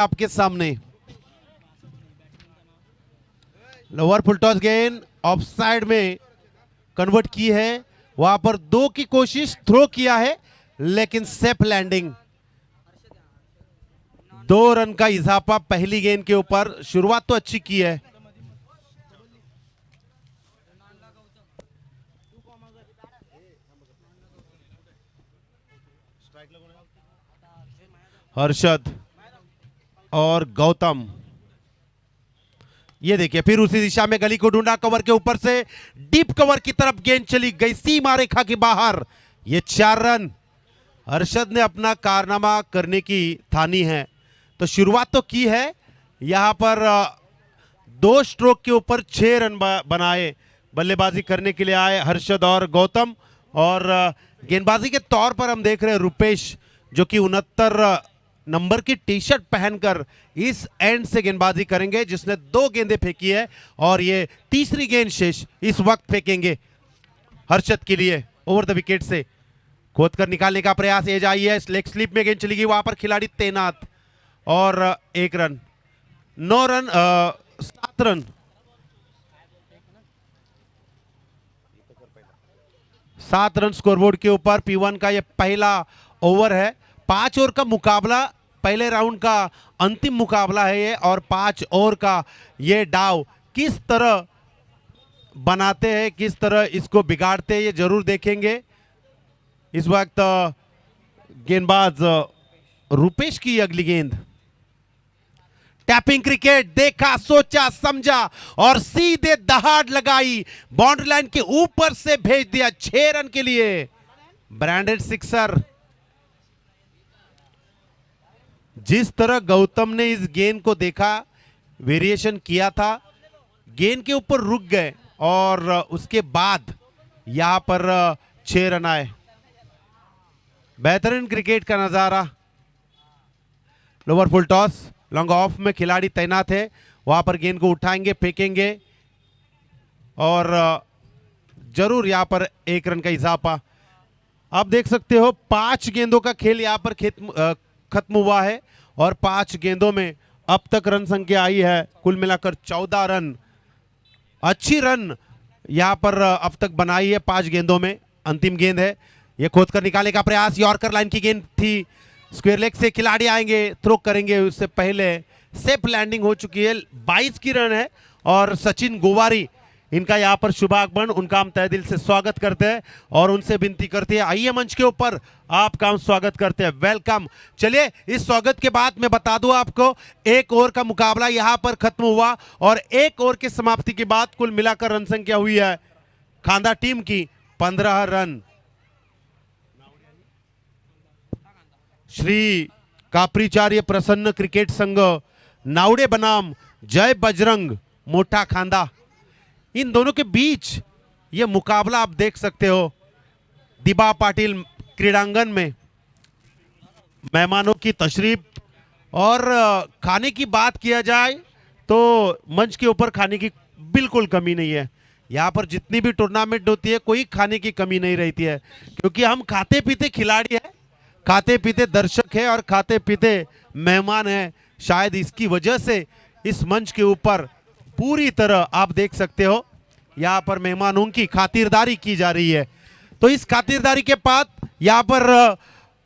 आपके सामने lower full toss गेंद ऑफ साइड में कन्वर्ट की है, वहां पर 2 की कोशिश थ्रो किया है लेकिन सेफ लैंडिंग। 2 रन का इजाफा पहली गेंद के ऊपर। शुरुआत तो अच्छी की है। हर्षद और गौतम, ये देखिए फिर उसी दिशा में गली को ढूंढा, कवर के ऊपर से डीप कवर की तरफ गेंद चली गई सीमा रेखा के बाहर। ये 4 रन। हर्षद ने अपना कारनामा करने की ठानी है, तो शुरुआत तो की है। यहां पर 2 स्ट्रोक के ऊपर 6 रन बनाए। बल्लेबाजी करने के लिए आए हर्षद और गौतम, और गेंदबाजी के तौर पर हम देख रहे हैं रुपेश, जो कि 69 नंबर की टी शर्ट पहनकर इस एंड से गेंदबाजी करेंगे, जिसने 2 गेंदें फेंकी है और ये तीसरी गेंद शेष इस वक्त फेंकेंगे हर्षद के लिए ओवर द विकेट से। खोद कर निकालने का प्रयास एज आई है, लेग स्लिप में गेंद चली गई, वहां पर खिलाड़ी तैनात और 1 run. 9 run 7 run 7 run scoreboard के ऊपर। P1 का ये पहला ओवर है। 5 ओवर का मुकाबला, पहले राउंड का अंतिम मुकाबला है ये, और 5 ओवर का ये डाव किस तरह बनाते हैं, किस तरह इसको बिगाड़ते हैं, ये जरूर देखेंगे। इस वक्त गेंदबाज रुपेश की अगली गेंद। टैपिंग क्रिकेट, देखा, सोचा, समझा और सीधे दहाड़ लगाई, बाउंड्री लाइन के ऊपर से भेज दिया 6 रन के लिए। Branded sixer. जिस तरह गौतम ने इस गेंद को देखा, वेरिएशन किया था, गेंद के ऊपर रुक गए और उसके बाद यहां पर 6 रन आए। बेहतरीन क्रिकेट का नजारा। Lower full toss, long off में खिलाड़ी तैनात है, वहां पर गेंद को उठाएंगे, फेंकेंगे और जरूर यहां पर 1 रन का इजाफा। आप देख सकते हो 5 गेंदों का खेल यहां पर खत्म हुआ है और 5 गेंदों में अब तक रन संख्या आई है कुल मिलाकर 14 रन। अच्छी रन यहां पर अब तक बनाई है 5 गेंदों में। अंतिम गेंद है, यह खोद कर निकालने का प्रयास, यॉर्कर लाइन की गेंद थी, स्क्वायर लेग से खिलाड़ी आएंगे, थ्रो करेंगे, उससे पहले सेफ लैंडिंग हो चुकी है। 22 की रन है और सचिन गोवारी इनका यहाँ पर शुभागमन, उनका हम तहे दिल से स्वागत करते हैं और उनसे विनती करते हैं आइए मंच के ऊपर, आपका हम स्वागत करते हैं, वेलकम। चलिए इस स्वागत के बाद मैं बता दूं आपको, 1 ओवर का मुकाबला यहाँ पर खत्म हुआ और 1 ओवर की समाप्ति के बाद कुल मिलाकर रन संख्या हुई है खांदा टीम की 15 रन। श्री कापरीचार्य प्रसन्न क्रिकेट संघ नावड़े बनाम जय बजरंग मोटा खांदा, इन दोनों के बीच ये मुकाबला आप देख सकते हो दिबा पाटिल क्रीड़ांगन में। मेहमानों की तशरीफ और खाने की बात किया जाए तो मंच के ऊपर खाने की बिल्कुल कमी नहीं है। यहाँ पर जितनी भी टूर्नामेंट होती है कोई खाने की कमी नहीं रहती है, क्योंकि हम खाते पीते खिलाड़ी हैं, खाते पीते दर्शक है और खाते पीते मेहमान हैं। शायद इसकी वजह से इस मंच के ऊपर पूरी तरह आप देख सकते हो यहाँ पर मेहमानों की खातिरदारी की जा रही है। तो इस खातिरदारी के बाद यहाँ पर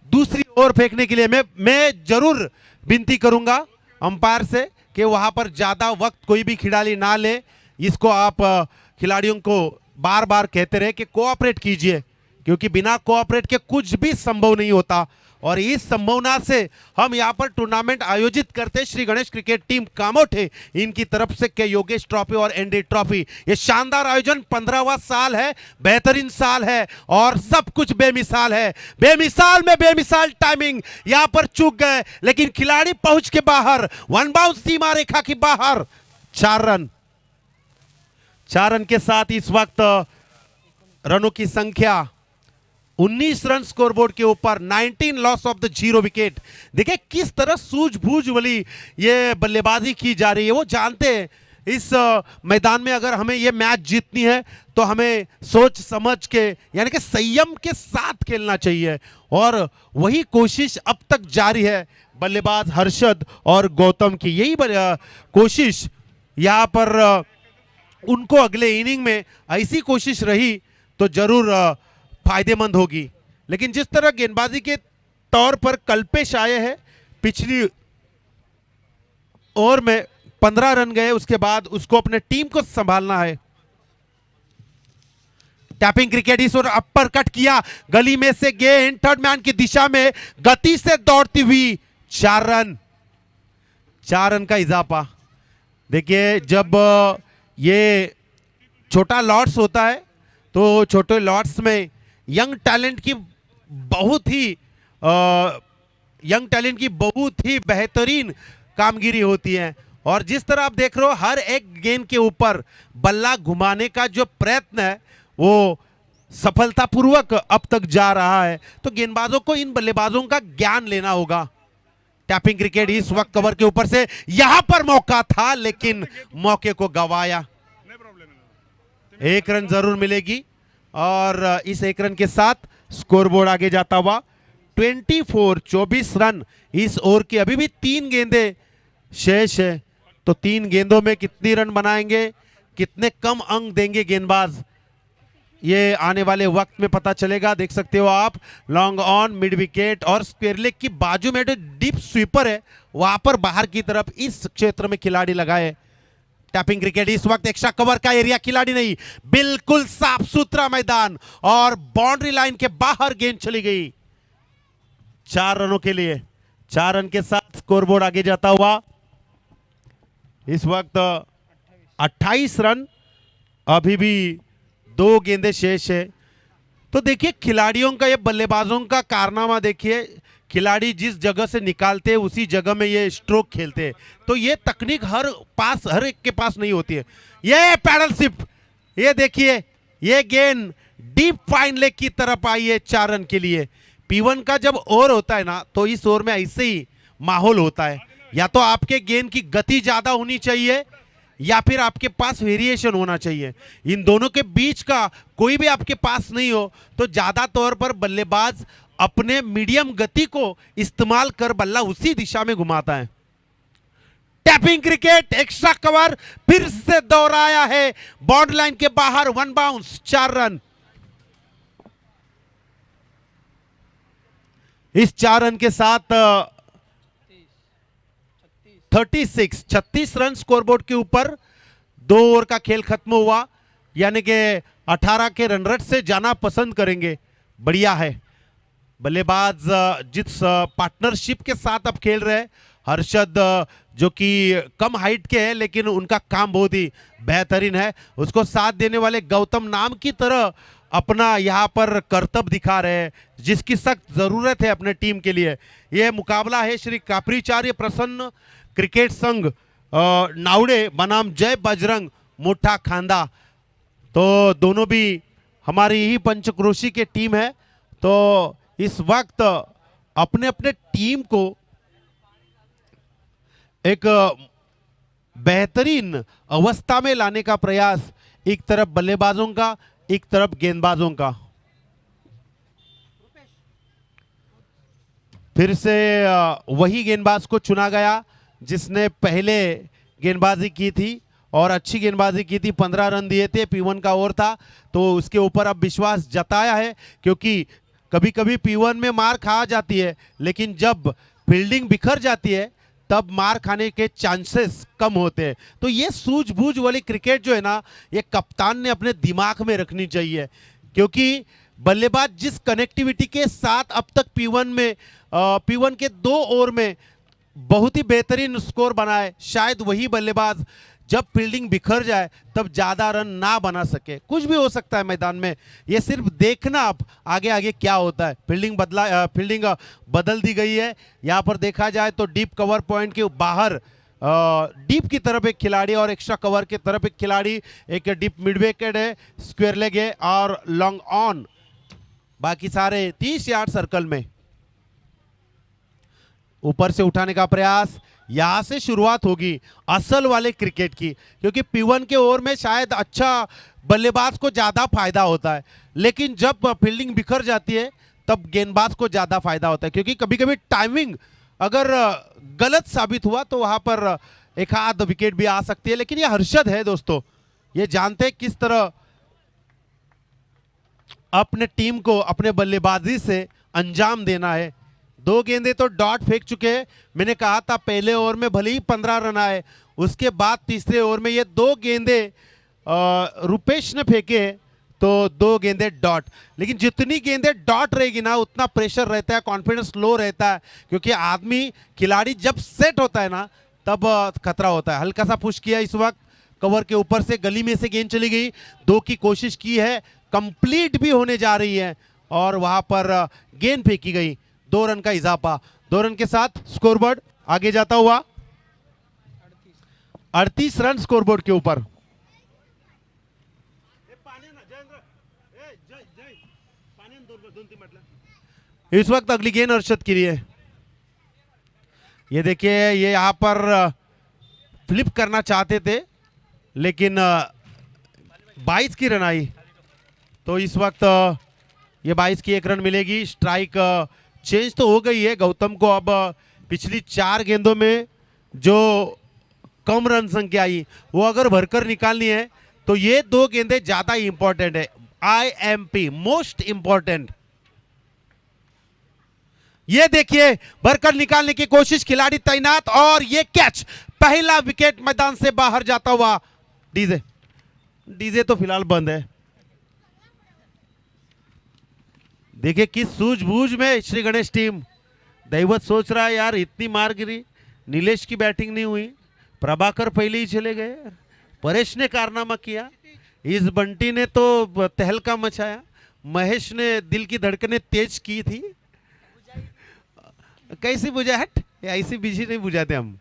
दूसरी ओवर फेंकने के लिए मैं जरूर विनती करूंगा अंपायर से कि वहां पर ज्यादा वक्त कोई भी खिलाड़ी ना ले। इसको आप खिलाड़ियों को बार बार कहते रहे कि कोऑपरेट कीजिए, क्योंकि बिना कोऑपरेट के कुछ भी संभव नहीं होता। और इस संभावना से हम यहाँ पर टूर्नामेंट आयोजित करते श्री गणेश क्रिकेट टीम कामोठे, इनकी तरफ से के योगेश ट्रॉफी और एनडी ट्रॉफी। ये शानदार आयोजन 15वां साल है, बेहतरीन साल है और सब कुछ बेमिसाल है। बेमिसाल में बेमिसाल टाइमिंग, यहाँ पर चूक गए लेकिन खिलाड़ी पहुंच के बाहर, वन बाउंस सीमा रेखा की बाहर। 4 रन के साथ इस वक्त रनों की संख्या 19 रन स्कोरबोर्ड के ऊपर, 19 लॉस ऑफ द 0 विकेट। देखिए किस तरह सूझबूझ वाली ये बल्लेबाजी की जा रही है। वो जानते हैं इस मैदान में अगर हमें ये मैच जीतनी है तो हमें सोच समझ के यानी कि संयम के साथ खेलना चाहिए, और वही कोशिश अब तक जारी है बल्लेबाज हर्षद और गौतम की। यही कोशिश यहाँ पर उनको अगले इनिंग में ऐसी कोशिश रही तो जरूर फायदेमंद होगी। लेकिन जिस तरह गेंदबाजी के तौर पर कल्पेश आए हैं, पिछली ओवर में 15 रन गए, उसके बाद उसको अपने टीम को संभालना है। टैपिंग क्रिकेट इस ओर अपर कट किया, गली में से गेंद थर्ड मैन की दिशा में गति से दौड़ती हुई 4 रन का इजाफा। देखिए जब ये छोटा लॉट्स होता है तो छोटे लॉट्स में यंग टैलेंट की बहुत ही बेहतरीन कामगिरी होती है। और जिस तरह आप देख रहे हो हर एक गेंद के ऊपर बल्ला घुमाने का जो प्रयत्न है वो सफलतापूर्वक अब तक जा रहा है। तो गेंदबाजों को इन बल्लेबाजों का ज्ञान लेना होगा। टैपिंग क्रिकेट इस वक्त कवर के ऊपर से, यहां पर मौका था लेकिन मौके को गवाया। 1 रन जरूर मिलेगी और इस 1 रन के साथ स्कोरबोर्ड आगे जाता हुआ 24 रन। इस ओवर की अभी भी 3 गेंदें शेष है, तो 3 गेंदों में कितनी रन बनाएंगे, कितने कम अंक देंगे गेंदबाज, ये आने वाले वक्त में पता चलेगा। देख सकते हो आप लॉन्ग ऑन, मिड विकेट और स्क्वायर लेग की बाजू में जो डीप स्वीपर है वहां पर बाहर की तरफ इस क्षेत्र में खिलाड़ी लगाए। टैपिंग क्रिकेट इस वक्त एक्स्ट्रा कवर का एरिया, खिलाड़ी नहीं, बिल्कुल साफ सुथरा मैदान और बाउंड्री लाइन के बाहर गेंद चली गई। 4 रनों के लिए 4 रन के साथ स्कोरबोर्ड आगे जाता हुआ इस वक्त 28 रन, अभी भी 2 गेंदें शेष है। तो देखिए खिलाड़ियों का, ये बल्लेबाजों का कारनामा देखिए, खिलाड़ी जिस जगह से निकालते हैं उसी जगह में ये स्ट्रोक खेलते हैं। तो ये तकनीक हर एक के पास नहीं होती है। ये पैडल शिफ्ट, ये देखिए ये गेंद डीप फाइन लेग की तरफ आई है 4 रन के लिए। P1 का जब ओवर होता है ना तो इस ओवर में ऐसे ही माहौल होता है, या तो आपके गेंद की गति ज्यादा होनी चाहिए या फिर आपके पास वेरिएशन होना चाहिए। इन दोनों के बीच का कोई भी आपके पास नहीं हो तो ज्यादा तौर पर बल्लेबाज अपने मीडियम गति को इस्तेमाल कर बल्ला उसी दिशा में घुमाता है। टैपिंग क्रिकेट एक्स्ट्रा कवर फिर से दोहराया है, बाउंड्री लाइन के बाहर 1 बाउंस, 4 रन। इस 4 रन के साथ 36 रन स्कोरबोर्ड के ऊपर। 2 ओवर का खेल खत्म हुआ, यानी कि 18 के रन रेट से जाना पसंद करेंगे। बढ़िया है। बल्लेबाज जिस पार्टनरशिप के साथ अब खेल रहे हैं, हर्षद जो कि कम हाइट के हैं लेकिन उनका काम बहुत ही बेहतरीन है, उसको साथ देने वाले गौतम नाम की तरह अपना यहाँ पर करतब दिखा रहे हैं, जिसकी सख्त जरूरत है अपने टीम के लिए। यह मुकाबला है श्री कापरीचार्य प्रसन्न क्रिकेट संघ नावड़े बनाम जय बजरंग मोटा खांदा। तो दोनों भी हमारी ही पंचक्रोशी के टीम है। तो इस वक्त अपने अपने टीम को एक बेहतरीन अवस्था में लाने का प्रयास, एक तरफ बल्लेबाजों का, एक तरफ गेंदबाजों का। फिर से वही गेंदबाज को चुना गया जिसने पहले गेंदबाजी की थी और अच्छी गेंदबाजी की थी। 15 रन दिए थे, P1 का ओवर था, तो उसके ऊपर अब विश्वास जताया है, क्योंकि कभी कभी P1 में मार खा जाती है लेकिन जब फील्डिंग बिखर जाती है तब मार खाने के चांसेस कम होते हैं। तो ये सूझबूझ वाली क्रिकेट जो है ना, ये कप्तान ने अपने दिमाग में रखनी चाहिए, क्योंकि बल्लेबाज जिस कनेक्टिविटी के साथ अब तक P1 के 2 ओवर में बहुत ही बेहतरीन स्कोर बनाए, शायद वही बल्लेबाज जब फील्डिंग बिखर जाए तब ज्यादा रन ना बना सके। कुछ भी हो सकता है मैदान में, ये सिर्फ देखना आप आगे आगे क्या होता है। फील्डिंग बदल दी गई है। यहाँ पर देखा जाए तो डीप कवर पॉइंट के बाहर डीप की तरफ एक खिलाड़ी और एक्स्ट्रा कवर की तरफ एक खिलाड़ी, एक डीप मिड विकेट है, स्क्वायर लेग है और लॉन्ग ऑन, बाकी सारे 30 यार्ड सर्कल में। ऊपर से उठाने का प्रयास, यहां से शुरुआत होगी असल वाले क्रिकेट की, क्योंकि P1 के ओवर में शायद अच्छा बल्लेबाज को ज्यादा फायदा होता है, लेकिन जब फील्डिंग बिखर जाती है तब गेंदबाज को ज्यादा फायदा होता है, क्योंकि कभी कभी टाइमिंग अगर गलत साबित हुआ तो वहां पर एक आध विकेट भी आ सकती है। लेकिन ये हर्षद है दोस्तों, ये जानते हैं किस तरह अपने टीम को अपने बल्लेबाजी से अंजाम देना है। 2 गेंदे तो डॉट फेंक चुके हैं। मैंने कहा था पहले ओवर में भले ही 15 रन आए, उसके बाद तीसरे ओवर में ये 2 गेंदे रुपेश ने फेंके तो 2 गेंदे डॉट। लेकिन जितनी गेंदे डॉट रहेगी ना उतना प्रेशर रहता है, कॉन्फिडेंस लो रहता है, क्योंकि आदमी खिलाड़ी जब सेट होता है ना तब खतरा होता है। हल्का सा पुश किया इस वक्त, कवर के ऊपर से गली में से गेंद चली गई। 2 की कोशिश की है, कंप्लीट भी होने जा रही है और वहां पर गेंद फेंकी गई। 2 रन का इजाफा, 2 रन के साथ स्कोरबोर्ड आगे जाता हुआ 38 रन स्कोरबोर्ड के ऊपर। इस वक्त अगली गेंद अर्शद के लिए। ये देखिए, ये यहां पर फ्लिप करना चाहते थे लेकिन 22 की रन आई, तो इस वक्त ये 22 की 1 रन मिलेगी। स्ट्राइक चेंज तो हो गई है। गौतम को अब पिछली 4 गेंदों में जो कम रन संख्या आई वो अगर भरकर निकालनी है तो ये 2 गेंदें ज्यादा इंपॉर्टेंट है। IMP most important. ये देखिए, भरकर निकालने की कोशिश, खिलाड़ी तैनात और ये कैच, पहला विकेट मैदान से बाहर जाता हुआ। डीजे तो फिलहाल बंद है। देखिए किस सूझबूझ में श्री गणेश टीम। दैवत सोच रहा है यार इतनी मार गिरी, नीलेश की बैटिंग नहीं हुई, प्रभाकर पहले ही चले गए, परेश ने कारनामा किया, इस बंटी ने तो तहलका मचाया, महेश ने दिल की धड़कनें तेज की थी। कैसी बुझाहट, ऐसी बिजी नहीं बुझाते हम।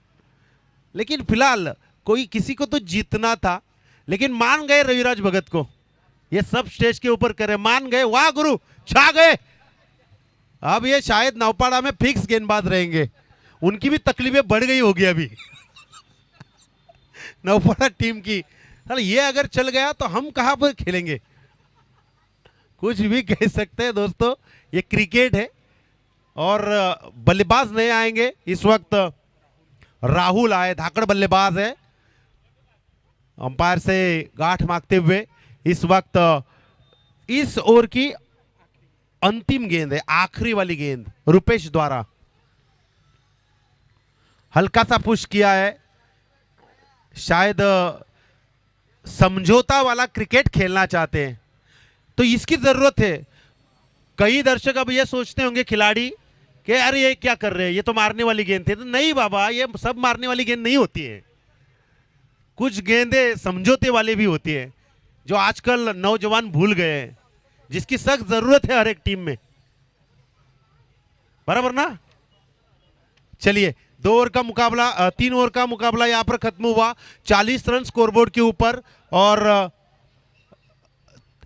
लेकिन फिलहाल कोई किसी को तो जीतना था, लेकिन मान गए रविराज भगत को। ये सब स्टेज के ऊपर करे, मान गए, वाह गुरु, छा गए। अब ये शायद नौपाड़ा में फिक्स गेंदबाज रहेंगे। उनकी भी तकलीफें बढ़ गई होगी अभी नौपाड़ा टीम की। ये अगर चल गया तो हम कहां पर खेलेंगे, कुछ भी कह सकते हैं दोस्तों। ये क्रिकेट है और बल्लेबाज नए आएंगे। इस वक्त राहुल आए, धाकड़ बल्लेबाज है, अंपायर से गांठ मांगते हुए। इस वक्त इस ओवर की अंतिम गेंद है, आखिरी वाली गेंद रुपेश द्वारा। हल्का सा पुश किया है, शायद समझौता वाला क्रिकेट खेलना चाहते हैं तो इसकी जरूरत है। कई दर्शक अब ये सोचते होंगे खिलाड़ी कि अरे ये क्या कर रहे हैं, ये तो मारने वाली गेंद थी। तो नहीं बाबा, ये सब मारने वाली गेंद नहीं होती है। कुछ गेंदें समझौते वाले भी होती है जो आजकल नौजवान भूल गए हैं, जिसकी सख्त जरूरत है हर एक टीम में, बराबर ना। चलिए 2 ओवर का मुकाबला, 3 ओवर का मुकाबला यहां पर खत्म हुआ। 40 रन स्कोरबोर्ड के ऊपर और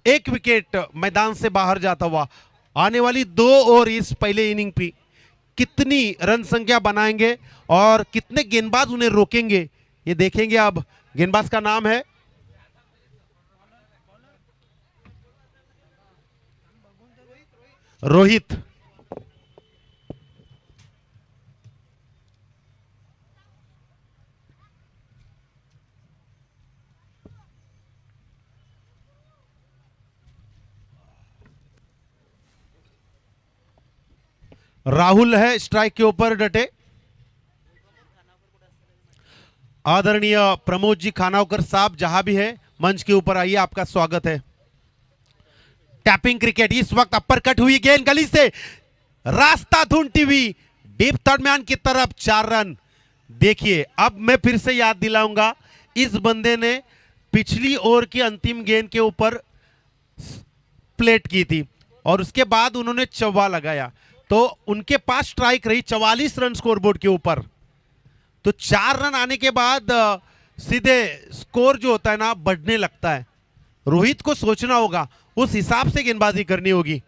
1 विकेट मैदान से बाहर जाता हुआ। आने वाली 2 ओवर इस पहले इनिंग पे कितनी रन संख्या बनाएंगे और कितने गेंदबाज उन्हें रोकेंगे, ये देखेंगे। अब गेंदबाज का नाम है रोहित। राहुल है स्ट्राइक के ऊपर डटे। आदरणीय प्रमोद जी खानावकर साहब जहां भी है मंच के ऊपर आइए, आपका स्वागत है। टैपिंग क्रिकेट, इस वक्त अपर कट हुई गेंद गली से रास्ता ढूंढती हुई डीप थर्ड मैन की तरफ, 4 रन। देखिए अब मैं फिर से याद दिलाऊंगा, इस बंदे ने पिछली ओवर की अंतिम गेंद के ऊपर प्लेट की थी और उसके बाद उन्होंने चौवा लगाया तो उनके पास स्ट्राइक रही 44 रन स्कोरबोर्ड के ऊपर। तो 4 रन आने के बाद सीधे स्कोर जो होता है ना बढ़ने लगता है। रोहित को सोचना होगा, उस हिसाब से गेंदबाजी करनी होगी।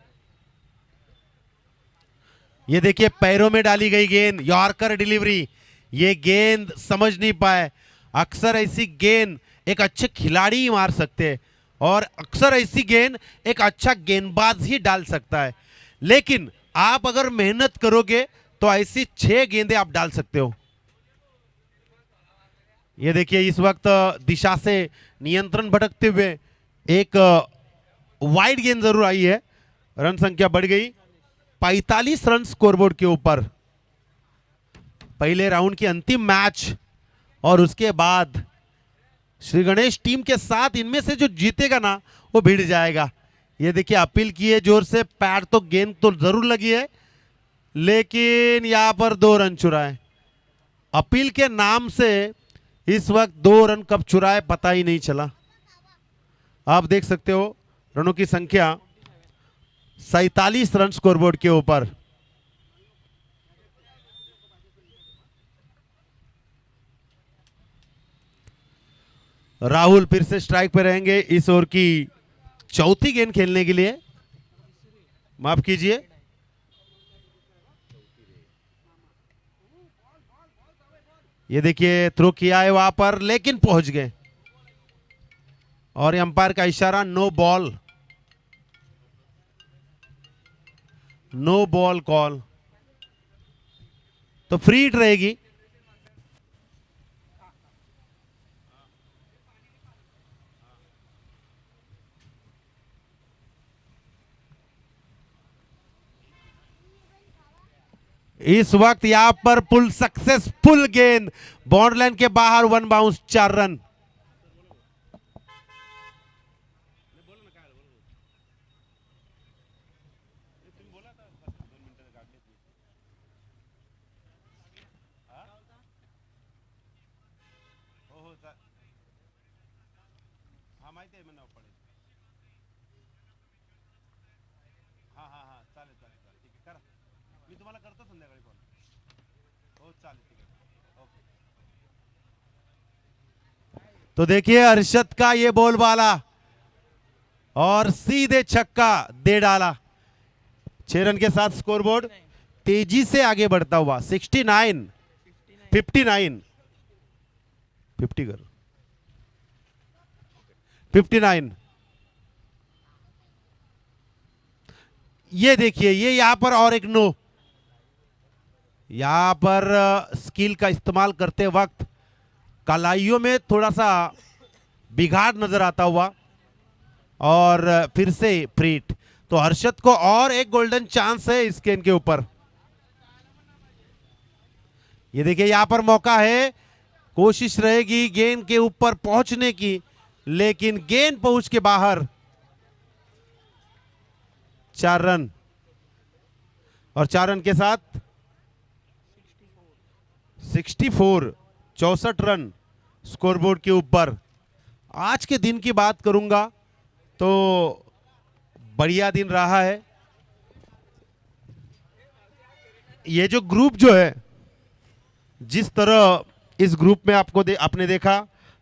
ये देखिए पैरों में डाली गई गेंद, यॉर्कर डिलीवरी। ये गेंद समझ नहीं पाए। अक्सर ऐसी गेंद एक अच्छे खिलाड़ी ही मार सकते हैं और अक्सर ऐसी गेंद एक अच्छा गेंदबाज ही डाल सकता है। लेकिन आप अगर मेहनत करोगे तो ऐसी 6 गेंदें आप डाल सकते हो। ये देखिए इस वक्त दिशा से नियंत्रण भटकते हुए एक वाइड गेंद जरूर आई है। रन संख्या बढ़ गई 45 रन स्कोरबोर्ड के ऊपर। पहले राउंड की अंतिम मैच और उसके बाद श्री गणेश टीम के साथ इनमें से जो जीतेगा ना वो भिड़ जाएगा। ये देखिए अपील की है जोर से, पैर तो गेंद तो जरूर लगी है लेकिन यहां पर 2 रन चुराए। अपील के नाम से इस वक्त 2 रन कब चुराए पता ही नहीं चला। आप देख सकते हो रनों की संख्या 47 रन स्कोरबोर्ड के ऊपर। राहुल फिर से स्ट्राइक पे रहेंगे इस ओवर की चौथी गेंद खेलने के लिए। माफ कीजिए, ये देखिए थ्रो किया है वहां पर लेकिन पहुंच गए और अंपायर का इशारा no ball, no ball call, तो फ्री हिट रहेगी। इस वक्त यहां पर पुल सक्सेसफुल गेंद बॉर्डर के बाहर, 1 बाउंस, 4 रन। तो देखिए हर्षद का ये बॉलबाला और सीधे छक्का दे डाला। 6 रन के साथ स्कोरबोर्ड तेजी से आगे बढ़ता हुआ 69 59 50 कर 59। ये देखिए ये यहां पर और एक नो, यहां पर स्किल का इस्तेमाल करते वक्त कलाइयों में थोड़ा सा बिगाड़ नजर आता हुआ और फिर से फ्रीट। तो हर्षद को और एक गोल्डन चांस है इस गेंद के ऊपर। ये देखिए यहां पर मौका है, कोशिश रहेगी गेंद के ऊपर पहुंचने की लेकिन गेंद पहुंच के बाहर। 4 रन और 4 रन के साथ 64 64 रन स्कोरबोर्ड के ऊपर। आज के दिन की बात करूंगा तो बढ़िया दिन रहा है। ये जो ग्रुप जो है, जिस तरह इस ग्रुप में आपने देखा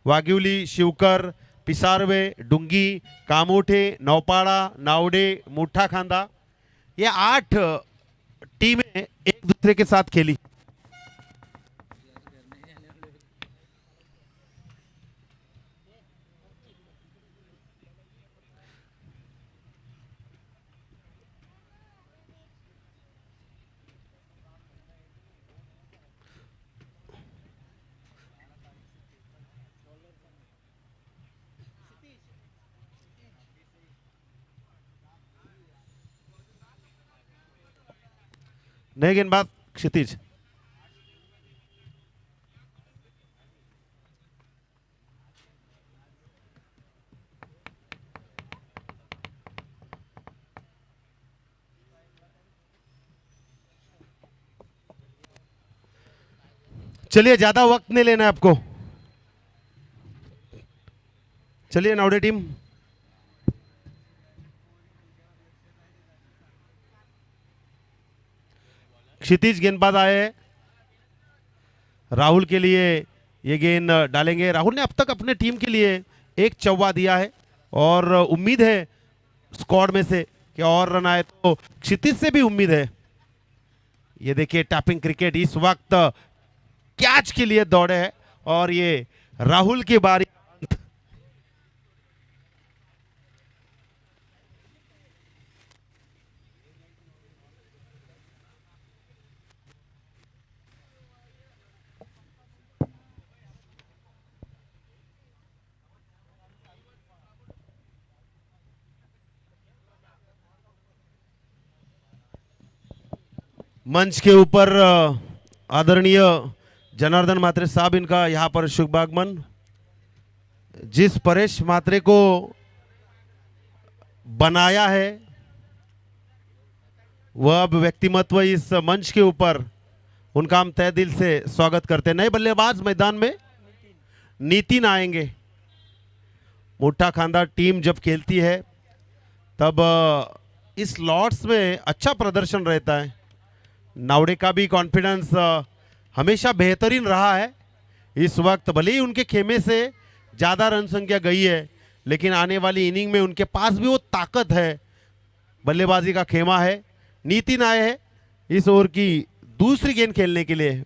वाग्युली, शिवकर, पिसारवे, डुंगी, कामोठे, नौपाड़ा, नावडे, मुठा खांदा, ये 8 टीमें एक दूसरे के साथ खेली। नए गेंदबाज क्षितिज। चलिए ज्यादा वक्त नहीं लेना है आपको। चलिए नावडे टीम, क्षितिज गेंदबाज आए हैं। राहुल के लिए ये गेंद डालेंगे। राहुल ने अब तक अपने टीम के लिए एक चौवा दिया है और उम्मीद है स्क्वाड में से कि और रन आए, तो क्षितिज से भी उम्मीद है। ये देखिए टैपिंग क्रिकेट इस वक्त कैच के लिए दौड़े हैं और ये राहुल की बारी। मंच के ऊपर आदरणीय जनार्दन मात्रे साहब, इनका यहाँ पर शुभ आगमन। जिस परेश मात्रे को बनाया है वह अब व्यक्तिमत्व इस मंच के ऊपर, उनका हम तहे दिल से स्वागत करते हैं। नए बल्लेबाज मैदान में नितिन आएंगे। मोटा खांदा टीम जब खेलती है तब इस लॉट्स में अच्छा प्रदर्शन रहता है। नावड़े का भी कॉन्फिडेंस हमेशा बेहतरीन रहा है। इस वक्त भले ही उनके खेमे से ज़्यादा रन संख्या गई है, लेकिन आने वाली इनिंग में उनके पास भी वो ताकत है, बल्लेबाजी का खेमा है। नितिन आए हैं इस ओवर की दूसरी गेंद खेलने के लिए।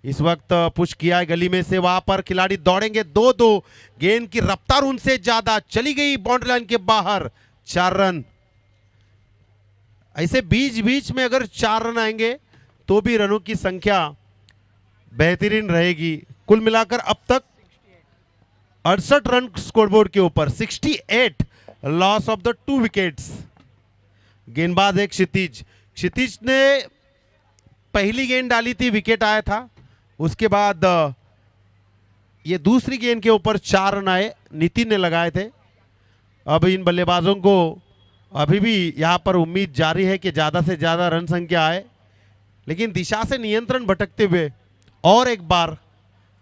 इस वक्त पुश किया है गली में से, वहां पर खिलाड़ी दौड़ेंगे। 2-2 गेंद की रफ्तार उनसे ज्यादा चली गई बाउंड्री लाइन के बाहर। 4 रन। ऐसे बीच बीच में अगर 4 रन आएंगे तो भी रनों की संख्या बेहतरीन रहेगी। कुल मिलाकर अब तक 68 रन स्कोरबोर्ड के ऊपर, 68 लॉस ऑफ द 2 विकेट्स। गेंदबाज एक क्षितिज ने पहली गेंद डाली थी, विकेट आया था। उसके बाद ये दूसरी गेंद के ऊपर 4 रन आए, नितिन ने लगाए थे। अब इन बल्लेबाजों को अभी भी यहाँ पर उम्मीद जारी है कि ज़्यादा से ज़्यादा रन संख्या आए, लेकिन दिशा से नियंत्रण भटकते हुए और एक बार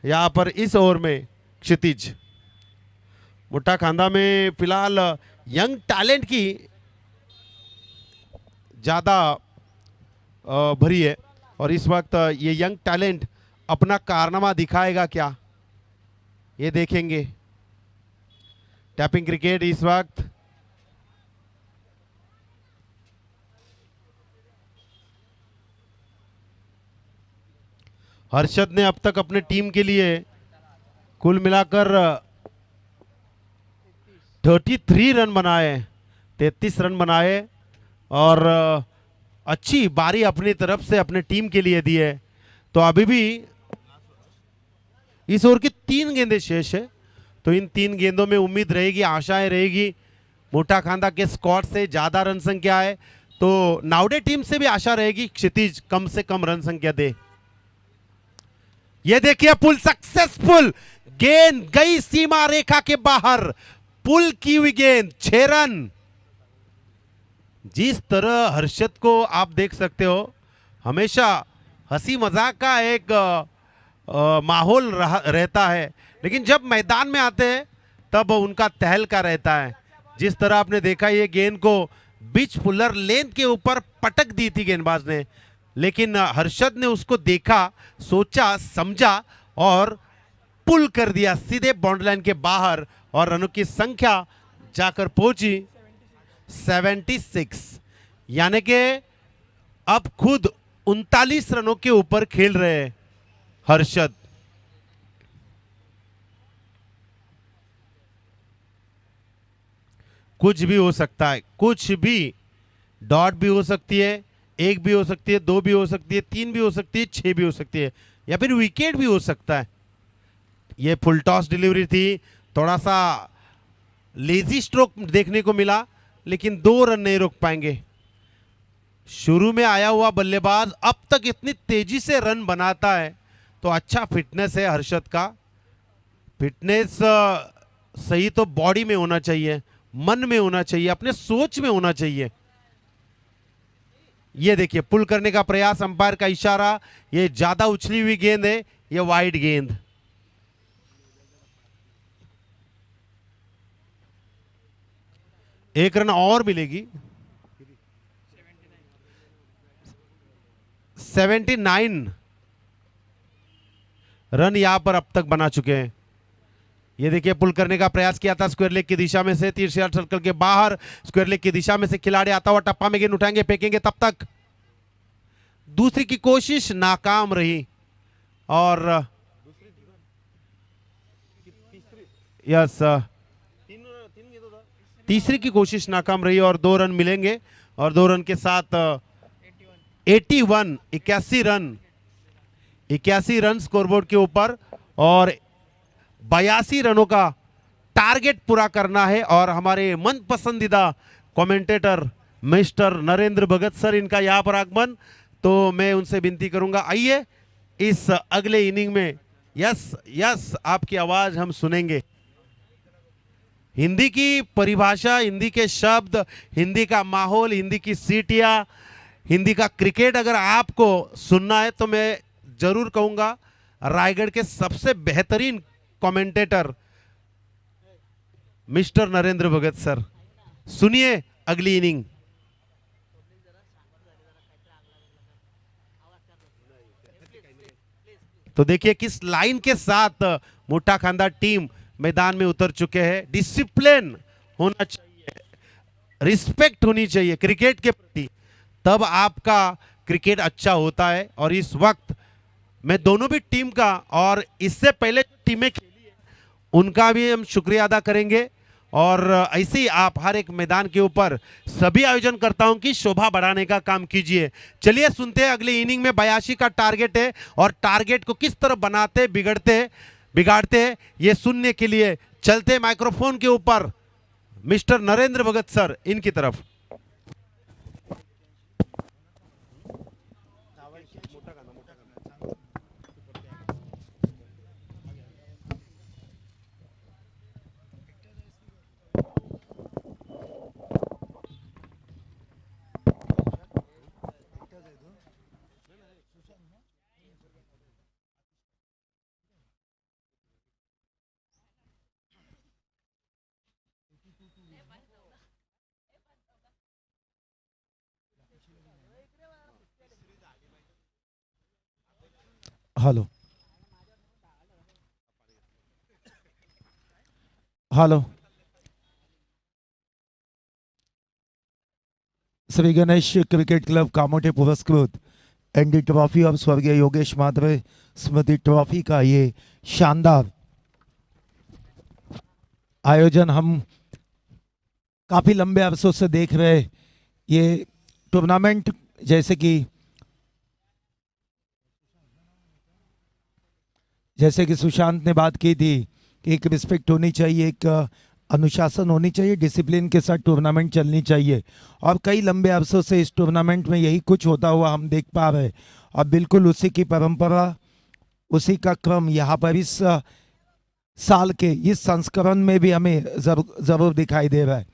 यहाँ पर इस ओवर में क्षितिज। मोटा खांदा में फिलहाल यंग टैलेंट की ज़्यादा भरी है और इस वक्त ये यंग टैलेंट अपना कारनामा दिखाएगा क्या, ये देखेंगे। टैपिंग क्रिकेट इस वक्त हर्षद ने अब तक अपने टीम के लिए कुल मिलाकर 33 रन बनाए, 33 रन बनाए और अच्छी बारी अपनी तरफ से अपने टीम के लिए दी है। तो अभी भी इस ओवर की 3 गेंदें शेष है, तो इन 3 गेंदों में उम्मीद रहेगी, आशाएं रहेगी मोटा खांदा के स्क्वाड से ज़्यादा रन संख्या है, तो नावड़े टीम से भी आशा रहेगी क्षितिज कम से कम रन संख्या दे। ये देखिए पुल सक्सेसफुल, गेंद गई सीमा रेखा के बाहर, पुल की हुई गेंद, 6 रन। जिस तरह हर्षद को आप देख सकते हो, हमेशा हंसी मजाक का एक माहौल रहता है, लेकिन जब मैदान में आते हैं तब उनका तहलका रहता है। जिस तरह आपने देखा ये गेंद को बीच पुलर लेंथ के ऊपर पटक दी थी गेंदबाज ने, लेकिन हर्षद ने उसको देखा, सोचा, समझा और पुल कर दिया सीधे बाउंड्री लाइन के बाहर और रनों की संख्या जाकर पहुंची 76। यानी कि अब खुद 39 रनों के ऊपर खेल रहे हैं हर्षद। कुछ भी हो सकता है, कुछ भी, डॉट भी हो सकती है, 1 भी हो सकती है, 2 भी हो सकती है, 3 भी हो सकती है, 6 भी हो सकती है, या फिर विकेट भी हो सकता है। ये फुल टॉस डिलीवरी थी, थोड़ा सा लेजी स्ट्रोक देखने को मिला, लेकिन 2 रन नहीं रोक पाएंगे। शुरू में आया हुआ बल्लेबाज अब तक इतनी तेजी से रन बनाता है, तो अच्छा फिटनेस है हर्षद का। फिटनेस सही तो बॉडी में होना चाहिए, मन में होना चाहिए, अपने सोच में होना चाहिए। ये देखिए पुल करने का प्रयास, अंपायर का इशारा, ये ज्यादा उछली हुई गेंद है, ये वाइड गेंद। एक रन और मिलेगी। 79 रन यहां पर अब तक बना चुके हैं। ये देखिए पुल करने का प्रयास किया था स्क्वायर लेग की दिशा में से, तीर सर्कल के बाहर स्क्वायर लेग की दिशा में से खिलाड़ी आता हुआ टप्पा में गेंद उठाएंगे, फेंकेंगे, तब तक दूसरी की कोशिश नाकाम रही और यस तीसरी की कोशिश नाकाम रही और 2 रन मिलेंगे और 2 रन के साथ 81 रन स्कोरबोर्ड के ऊपर और 82 रनों का टारगेट पूरा करना है। और हमारे मन पसंदीदा कमेंटेटर मिस्टर नरेंद्र भगत सर इनका यहाँ पर आगमन, तो मैं उनसे विनती करूंगा, आइए इस अगले इनिंग में। यस यस, आपकी आवाज हम सुनेंगे। हिंदी की परिभाषा, हिंदी के शब्द, हिंदी का माहौल, हिंदी की सीटियां, हिंदी का क्रिकेट अगर आपको सुनना है तो मैं जरूर कहूंगा रायगढ़ के सबसे बेहतरीन कमेंटेटर मिस्टर नरेंद्र भगत सर। सुनिए अगली इनिंग। तो देखिए किस लाइन के साथ मोटा खांदा टीम मैदान में उतर चुके हैं। डिसिप्लिन होना चाहिए, रिस्पेक्ट होनी चाहिए क्रिकेट के प्रति, तब आपका क्रिकेट अच्छा होता है। और इस वक्त मैं दोनों भी टीम का और इससे पहले टीमें खेली है उनका भी हम शुक्रिया अदा करेंगे। और ऐसे ही आप हर एक मैदान के ऊपर सभी आयोजनकर्ताओं की शोभा बढ़ाने का काम कीजिए। चलिए सुनते हैं अगली इनिंग में 82 का टारगेट है और टारगेट को किस तरह बनाते बिगाड़ते हैं ये सुनने के लिए चलते माइक्रोफोन के ऊपर मिस्टर नरेंद्र भगत सर इनकी तरफ। Hello hello, Shri Ganesh cricket club Kamothe पुरस्कृत एनडी ट्रॉफी और स्वर्गीय योगेश माधवे स्मृति ट्रॉफी का ये शानदार आयोजन हम काफी लंबे अरसों से देख रहे। ये टूर्नामेंट जैसे कि सुशांत ने बात की थी कि एक रिस्पेक्ट होनी चाहिए, एक अनुशासन होनी चाहिए, डिसिप्लिन के साथ टूर्नामेंट चलनी चाहिए। और कई लंबे अरसों से इस टूर्नामेंट में यही कुछ होता हुआ हम देख पा रहे हैं और बिल्कुल उसी की परंपरा, उसी का क्रम यहाँ पर इस साल के इस संस्करण में भी हमें जरूर दिखाई दे रहा है।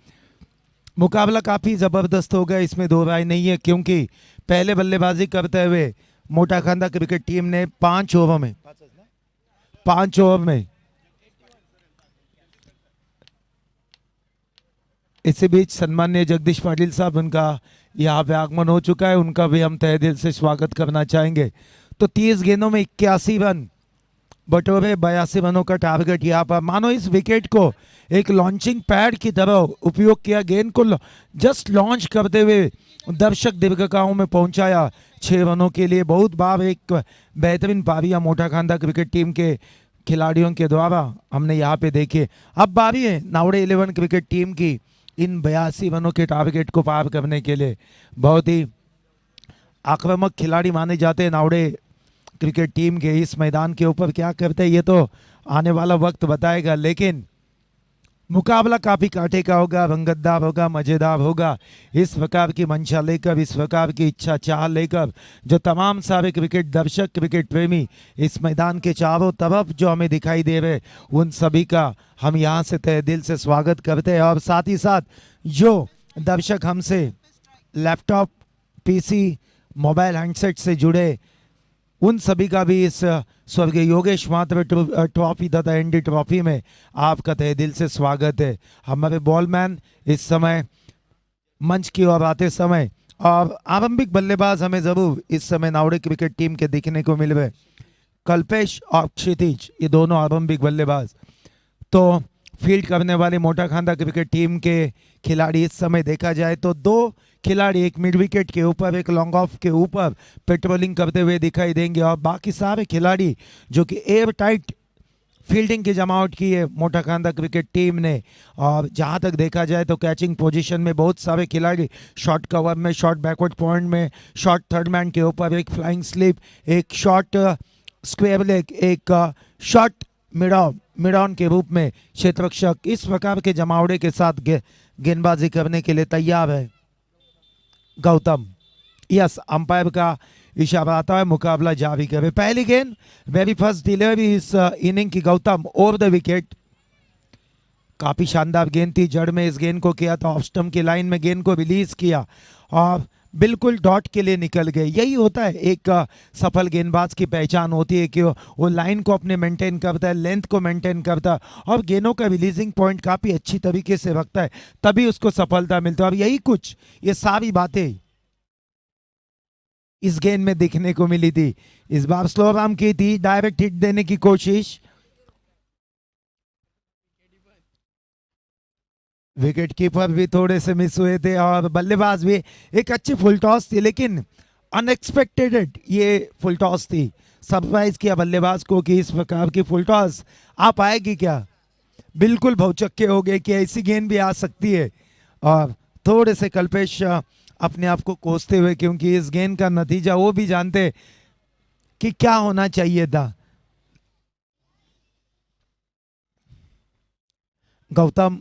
मुकाबला काफ़ी ज़बरदस्त होगा, इसमें दो राय नहीं है, क्योंकि पहले बल्लेबाजी करते हुए मोटा खांदा क्रिकेट टीम ने 5 ओवर में इसी बीच सन्माननीय जगदीश पाटिल साहब, उनका यहाँ पे आगमन हो चुका है, उनका भी हम तहे दिल से स्वागत करना चाहेंगे। तो 30 गेंदों में 81 रन बटोरे 82 रनों का टारगेट यहाँ पर। मानो इस विकेट को एक लॉन्चिंग पैड की तरह उपयोग किया, गेंद को जस्ट लॉन्च करते हुए दर्शक दीर्घकाओं में पहुंचाया 6 रनों के लिए। बहुत बार एक बेहतरीन पारियां मोटा खांदा क्रिकेट टीम के खिलाड़ियों के द्वारा हमने यहाँ पे देखे। अब बारी है नावड़े 11 क्रिकेट टीम की इन 82 रनों के टारगेट को पार करने के लिए। बहुत ही आक्रामक खिलाड़ी माने जाते हैं नावड़े क्रिकेट टीम के। इस मैदान के ऊपर क्या करते हैं ये तो आने वाला वक्त बताएगा, लेकिन मुकाबला काफ़ी कांटे का होगा, रंगतदार होगा, मज़ेदार होगा। इस प्रकार की मंशा लेकर, इस प्रकार की इच्छा चाह लेकर जो तमाम सारे क्रिकेट दर्शक, क्रिकेट प्रेमी इस मैदान के चारों तरफ जो हमें दिखाई दे रहे, उन सभी का हम यहाँ से तहे दिल से स्वागत करते हैं। और साथ ही साथ जो दर्शक हमसे लैपटॉप, पीसी, मोबाइल हैंडसेट से जुड़े, उन सभी का भी इस स्वर्गीय योगेश माधवे ट्रॉफी तथा एनडी ट्रॉफी में आपका तहे दिल से स्वागत है। हमारे बॉलमैन इस समय मंच की ओर आते समय और आरंभिक बल्लेबाज हमें जरूर इस समय नावड़े क्रिकेट टीम के दिखने को मिल रहे, कल्पेश और क्षितिज, ये दोनों आरंभिक बल्लेबाज। तो फील्ड करने वाले मोटा खांदा क्रिकेट टीम के खिलाड़ी इस समय देखा जाए तो 2 खिलाड़ी, एक मिड विकेट के ऊपर, एक लॉन्ग ऑफ के ऊपर पेट्रोलिंग करते हुए दिखाई देंगे। और बाकी सारे खिलाड़ी जो कि एयर टाइट फील्डिंग की जमावट की है मोटा खांदा क्रिकेट टीम ने। और जहां तक देखा जाए तो कैचिंग पोजीशन में बहुत सारे खिलाड़ी, शॉर्ट कवर में, शॉर्ट बैकवर्ड पॉइंट में, शॉर्ट थर्ड मैन के ऊपर, एक फ्लाइंग स्लिप, एक शॉर्ट स्क्वेयर लेग, एक शॉर्ट मिड ऑन के रूप में क्षेत्ररक्षक, इस प्रकार के जमावड़े के साथ गेंदबाजी करने के लिए तैयार है। गौतम, यस, अंपायर का इशारा आता है, मुकाबला जारी करे। पहली गेंद, वेरी फर्स्ट डिलीवरी इस इनिंग की गौतम ओवर द विकेट। काफी शानदार गेंद थी, जड़ में इस गेंद को किया था, ऑफ स्टंप की लाइन में गेंद को रिलीज किया और बिल्कुल डॉट के लिए निकल गए। यही होता है एक सफल गेंदबाज की पहचान होती है कि वो लाइन को अपने मेंटेन करता है, लेंथ को मेंटेन करता है और गेंदों का रिलीजिंग पॉइंट काफ़ी अच्छी तरीके से रखता है, तभी उसको सफलता मिलती है। और यही कुछ, ये सारी बातें इस गेंद में देखने को मिली थी। इस बार स्लो आर्म की थी, डायरेक्ट हिट देने की कोशिश, विकेट कीपर भी थोड़े से मिस हुए थे और बल्लेबाज भी। एक अच्छी फुल टॉस थी, लेकिन अनएक्सपेक्टेड ये फुल टॉस थी। सरप्राइज किया बल्लेबाज को कि इस प्रकार की फुल टॉस आ पाएगी क्या। बिल्कुल भौचक्के हो गए कि ऐसी गेंद भी आ सकती है। और थोड़े से कल्पेश अपने आप को कोसते हुए, क्योंकि इस गेंद का नतीजा वो भी जानते कि क्या होना चाहिए था। गौतम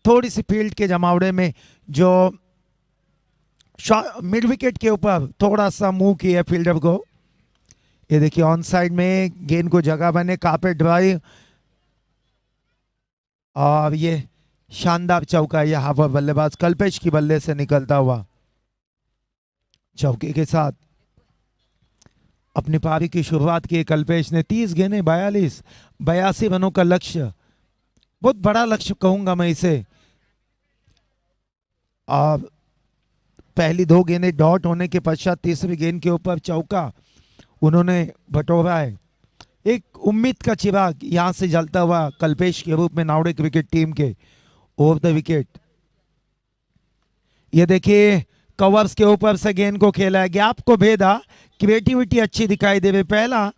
थोड़ी सी फील्ड के जमावड़े में जो मिड विकेट के ऊपर थोड़ा सा मूव किया फील्डर को। ये देखिए ऑन साइड में गेंद को जगह बने, कार्पेट ड्राइव और ये शानदार चौका यहाँ पर बल्लेबाज कल्पेश की बल्ले से निकलता हुआ। चौके के साथ अपनी पारी की शुरुआत की कल्पेश ने। 30 गेंदें, 82 रनों का लक्ष्य, बहुत बड़ा लक्ष्य कहूंगा मैं इसे। और पहली 2 गेंदें डॉट होने के पश्चात तीसरी गेंद के ऊपर चौका उन्होंने बटोरा है। एक उम्मीद का चिराग यहां से जलता हुआ कल्पेश के रूप में नावड़े क्रिकेट टीम के ओवर द विकेट। ये देखिए कवर्स के ऊपर से गेंद को खेला है, गैप को भेदा, क्रिएटिविटी अच्छी दिखाई दे रही। पहला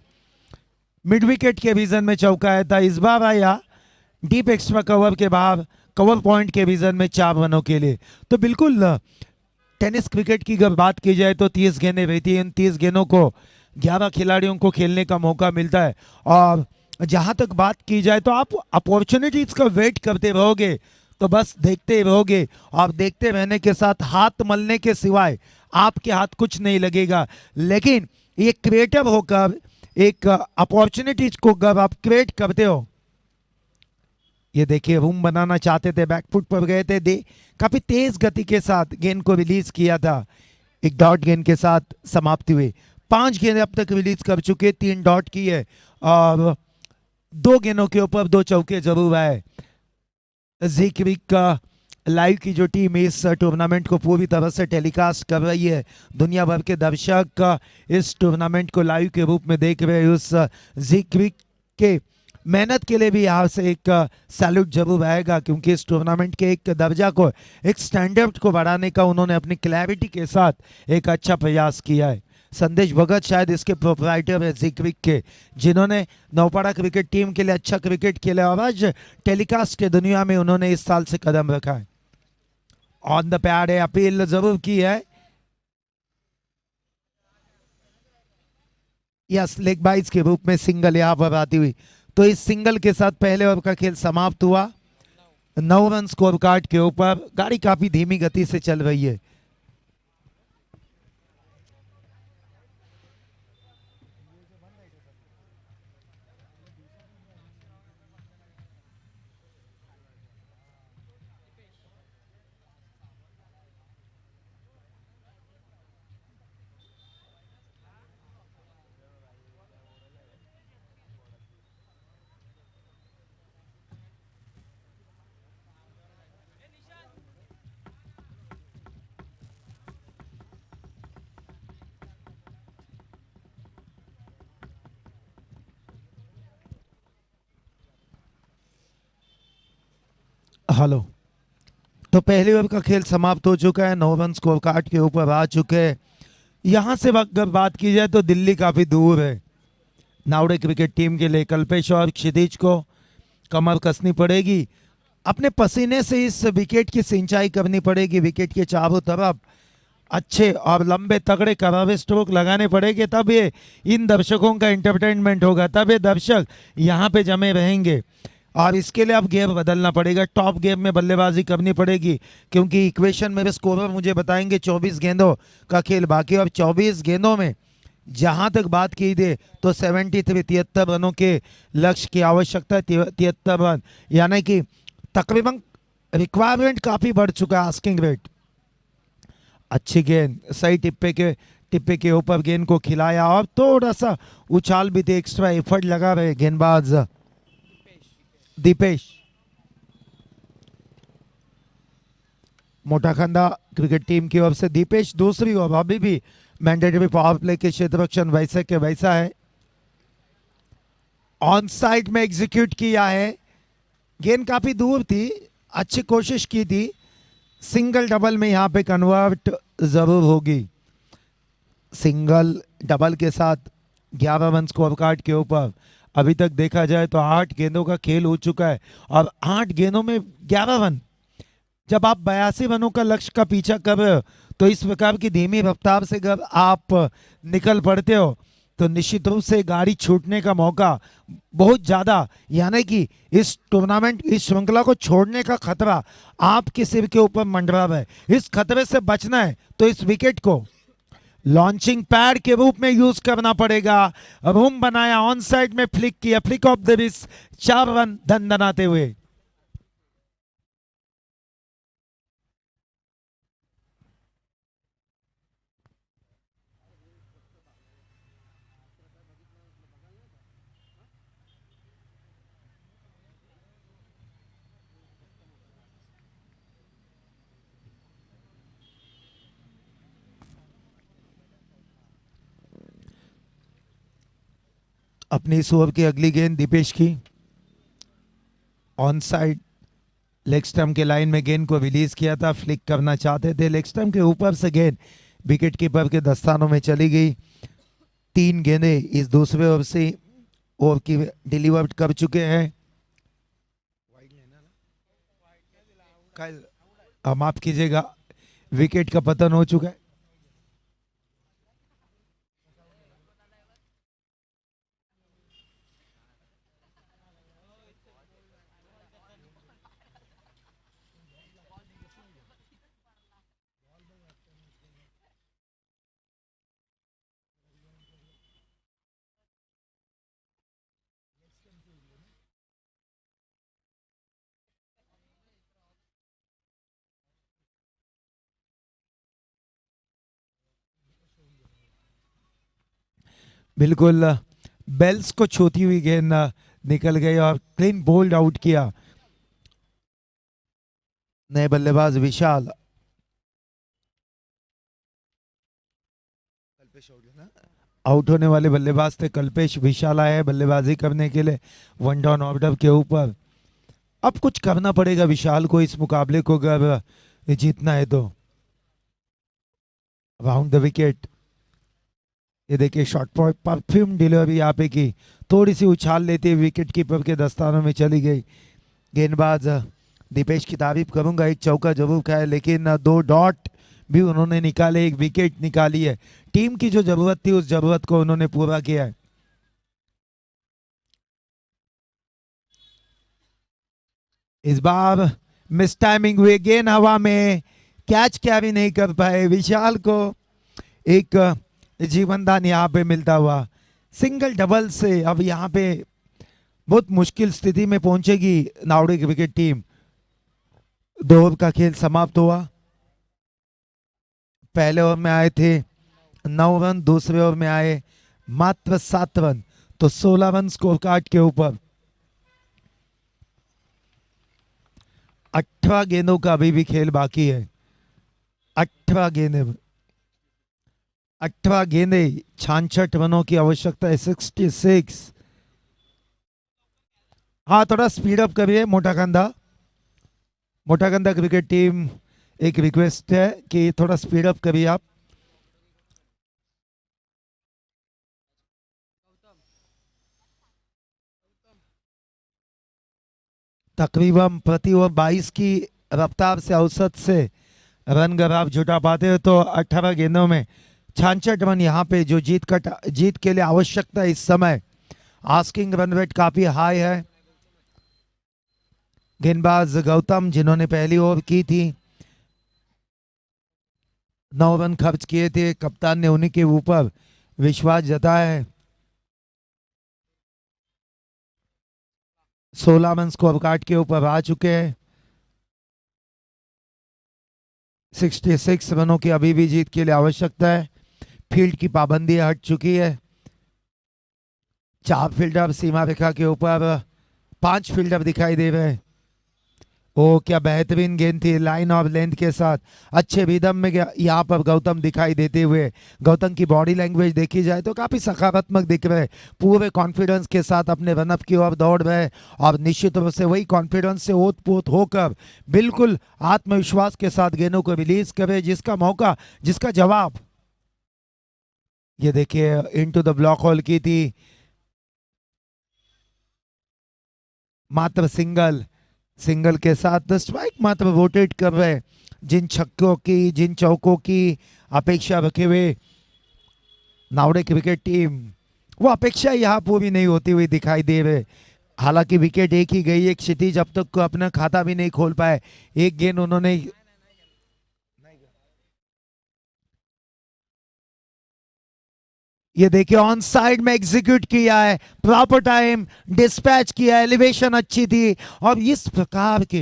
मिड विकेट के विजन में चौका आया था, इस बार आया डीप एक्स्ट्रा कवर के बाहर, कवर पॉइंट के विजन में 4 रनों के लिए। तो बिल्कुल टेनिस क्रिकेट की अगर बात की जाए तो 30 गेंदें रहती हैं। इन 30 गेंदों को 11 खिलाड़ियों को खेलने का मौका मिलता है। और जहां तक बात की जाए तो आप अपॉर्चुनिटीज का वेट करते रहोगे तो बस देखते रहोगे, और देखते रहने के साथ हाथ मलने के सिवाय आपके हाथ कुछ नहीं लगेगा। लेकिन ये क्रिएटिव होकर एक अपॉर्चुनिटीज को अगर आप क्रिएट करते हो, ये देखिए रूम बनाना चाहते थे, बैकफुट पर गए थे, काफी तेज गति के साथ गेंद को रिलीज किया था। एक डॉट गेंद के साथ समाप्ति हुई। 5 गेंदें अब तक रिलीज कर चुके, 3 डॉट की है और 2 गेंदों के ऊपर 2 चौके जरूर आए। जी क्रिक का लाइव की जो टीम इस टूर्नामेंट को पूरी तरह से टेलीकास्ट कर रही है, दुनिया भर के दर्शक इस टूर्नामेंट को लाइव के रूप में देख रहे हैं। उस जी क्रिक के मेहनत के लिए भी यहाँ से एक सैल्यूट जरूर आएगा, क्योंकि इस टूर्नामेंट के एक दर्जा को, एक स्टैंडर्ड को बढ़ाने का उन्होंने अपनी क्लैरिटी के साथ एक अच्छा प्रयास किया है। संदेश भगत शायद इसके प्रोप्राइटर है जी क्रिक के, जिन्होंने नौपाड़ा क्रिकेट टीम के लिए अच्छा क्रिकेट खेला और आज टेलीकास्ट के दुनिया में उन्होंने इस साल से कदम रखा है। ऑन द पैड है, अपील जरूर की है। यस, लेग बाइज के रूप में सिंगल यहाँ पर आती हुई। तो इस सिंगल के साथ पहले ओवर का खेल समाप्त हुआ। 9 रन स्कोर कार्ड के ऊपर। गाड़ी काफी धीमी गति से चल रही है। हेलो, तो पहले ओवर का खेल समाप्त हो चुका है। 9 रन स्कोर कार्ड के ऊपर आ चुके हैं। यहां से अगर बात की जाए तो दिल्ली काफी दूर है नावड़े क्रिकेट टीम के लिए। कल्पेश और क्षितिज को कमर कसनी पड़ेगी, अपने पसीने से इस विकेट की सिंचाई करनी पड़ेगी। विकेट के चारों तरफ अच्छे और लंबे तगड़े करारे स्ट्रोक लगाने पड़ेंगे, तब ये इन दर्शकों का एंटरटेनमेंट होगा, तब ये दर्शक यहाँ पे जमे रहेंगे। और इसके लिए अब गेम बदलना पड़ेगा, टॉप गेम में बल्लेबाजी करनी पड़ेगी, क्योंकि इक्वेशन मेरे स्कोरर मुझे बताएंगे 24 गेंदों का खेल बाकी। और 24 गेंदों में जहां तक बात की दे तो 73 रनों के लक्ष्य की आवश्यकता है, 73 रन, यानी कि तकरीबन रिक्वायरमेंट काफी बढ़ चुका है, आस्किंग रेट। अच्छी गेंद, सही टिप्पे के ऊपर गेंद को खिलाया और थोड़ा सा उछाल भी थे, एक्स्ट्रा एफर्ट लगा रहे गेंदबाज दीपेश। मोटाखंडा क्रिकेट टीम की ओर से दीपेश दूसरी ओर, अभी भी मैंडेटरी पावर प्ले के क्षेत्ररक्षण वैसे के वैसा है। ऑन साइड में एग्जीक्यूट किया है, गेंद काफी दूर थी, अच्छी कोशिश की थी, सिंगल डबल में यहां पे कन्वर्ट जरूर होगी। सिंगल डबल के साथ 11 रन स्कोर कार्ड के ऊपर। अभी तक देखा जाए तो 8 गेंदों का खेल हो चुका है और 8 गेंदों में 11 रन। जब आप 82 रनों का लक्ष्य का पीछा कर रहे हो तो इस प्रकार की धीमी रफ्तार से जब आप निकल पड़ते हो तो निश्चित रूप से गाड़ी छूटने का मौका बहुत ज़्यादा, यानी कि इस टूर्नामेंट, इस श्रृंखला को छोड़ने का खतरा आपके सिर के ऊपर मंडरा है। इस खतरे से बचना है तो इस विकेट को लॉन्चिंग पैड के रूप में यूज करना पड़ेगा। रूम बनाया, ऑन साइड में फ्लिक किया, flick off the wrist, 4 run दनाते हुए। अपनी इस ओवर की अगली गेंद दीपेश की, ऑन साइड लेग स्टंप के लाइन में गेंद को रिलीज किया था, फ्लिक करना चाहते थे, लेग स्टंप के ऊपर से गेंद विकेट कीपर के दस्तानों में चली गई। 3 गेंदें इस दूसरे ओवर से ओवर की डिलीवर कर चुके हैं। माफ कीजिएगा, विकेट का पतन हो चुका है। बिल्कुल बेल्स को छूती हुई गेंद निकल गई और क्लीन बोल्ड आउट किया नए बल्लेबाज विशाल। आउट होने वाले बल्लेबाज थे कल्पेश, विशाल आए बल्लेबाजी करने के लिए 1 डाउन ऑर्डर के ऊपर। अब कुछ करना पड़ेगा विशाल को इस मुकाबले को अगर जीतना है तो। राउंड द विकेट, ये देखिए शॉर्ट परफ्यूम डिलीवरी यहाँ पे की, थोड़ी सी उछाल लेते हुए विकेट कीपर के दस्तानों में चली गई। गेंदबाज दीपेश की तारीफ करूंगा, एक चौका जरूर खाया लेकिन 2 डॉट भी उन्होंने निकाले, एक विकेट निकाली है। टीम की जो जरूरत थी उस जरूरत को उन्होंने पूरा किया है। इस बार मिस टाइमिंग हुई, गेंद हवा में, कैच कैरी नहीं कर पाए, विशाल को एक जीवनदान यहाँ पे मिलता हुआ। सिंगल डबल से अब यहाँ पे बहुत मुश्किल स्थिति में पहुंचेगी नावड़े की विकेट टीम। 2 ओवर का खेल समाप्त हुआ। पहले ओवर में आए थे 9 रन, दूसरे ओवर में आए मात्र 7 रन, तो 16 रन स्कोर कार्ड के ऊपर। 18 गेंदों का अभी भी खेल बाकी है। 18 गेंदे, 18 गेंदे, 66 रनों की आवश्यकता है, 66। हाँ, थोड़ा स्पीड अप करिए मोटाकंदा क्रिकेट टीम, एक रिक्वेस्ट है कि थोड़ा स्पीड अप करिए आप। तकरीबन प्रति ओवर 22 की रफ्तार से औसत से रन अगर आप जुटा पाते हो तो 18 गेंदों में 66 रन यहाँ पे जो जीत के लिए आवश्यकता है इस समय। आस्किंग रन रेट काफी हाई है। गेंदबाज गौतम जिन्होंने पहली ओवर की थी, 9 रन खर्च किए थे, कप्तान ने उन्हीं के ऊपर विश्वास जताया है। 16 रन स्कोर कार्ड के ऊपर आ चुके हैं। 66 रनों की अभी भी जीत के लिए आवश्यकता है। फील्ड की पाबंदी हट चुकी है। 4 फील्डर सीमा रेखा के ऊपर, 5 फील्डर दिखाई दे रहे हैं। ओ क्या बेहतरीन गेंद थी, लाइन और लेंथ के साथ अच्छे रिदम में यहाँ पर गौतम दिखाई देते हुए। गौतम की बॉडी लैंग्वेज देखी जाए तो काफी सकारात्मक दिख रहे हैं, पूरे कॉन्फिडेंस के साथ अपने रनअप की ओर दौड़ रहे, और निश्चित रूप से वही कॉन्फिडेंस से ओत पोत होकर बिल्कुल आत्मविश्वास के साथ गेंदों को रिलीज करे, जिसका मौका, जिसका जवाब। ये देखिए इनटू द ब्लॉक होल की थी, मात्र सिंगल, सिंगल के साथ स्ट्राइक मात्र रोटेट कर रहे। जिन छक्कों की, जिन चौकों की अपेक्षा रखे हुए नावड़े क्रिकेट टीम, वो अपेक्षा यहाँ पूरी नहीं होती हुई दिखाई दे रहे। हालांकि विकेट एक ही गई, एक क्षितिज अब तक अपना खाता भी नहीं खोल पाए। एक गेंद उन्होंने, ये देखिए ऑन साइड में एग्जीक्यूट किया है, प्रॉपर टाइम डिस्पैच किया, एलिवेशन अच्छी थी, और इस प्रकार के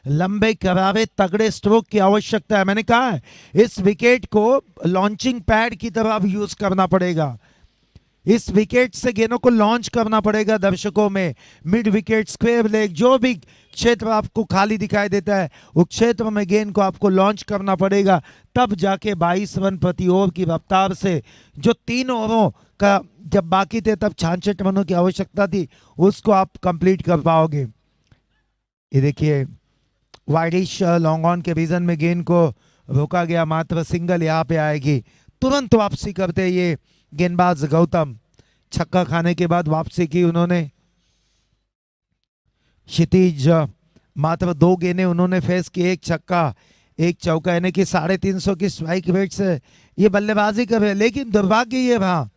लंबे करारे तगड़े स्ट्रोक की आवश्यकता है। मैंने कहा है इस विकेट को लॉन्चिंग पैड की तरह अब यूज करना पड़ेगा। इस विकेट से गेंदों को लॉन्च करना पड़ेगा दर्शकों में। मिड विकेट, स्क्वेयर लेग, जो भी क्षेत्र आपको खाली दिखाई देता है उस क्षेत्र में गेंद को आपको लॉन्च करना पड़ेगा, तब जाके 22 रन प्रति ओवर की रफ्तार से, जो 3 ओवरों का जब बाकी थे तब 66 रनों की आवश्यकता थी, उसको आप कंप्लीट कर पाओगे। ये देखिए वाइडिश लॉन्ग ऑन के रीजन में गेंद को रोका गया, मात्र सिंगल यहाँ पे आएगी। तुरंत वापसी करते ये गेंदबाज गौतम, छक्का खाने के बाद वापसी की उन्होंने। क्षितिज मात्र 2 गेंदें उन्होंने फेस की, एक छक्का एक चौका, यानी कि 350 की स्ट्राइक रेट से ये बल्लेबाजी कर रहे, लेकिन दुर्भाग्य ये रहा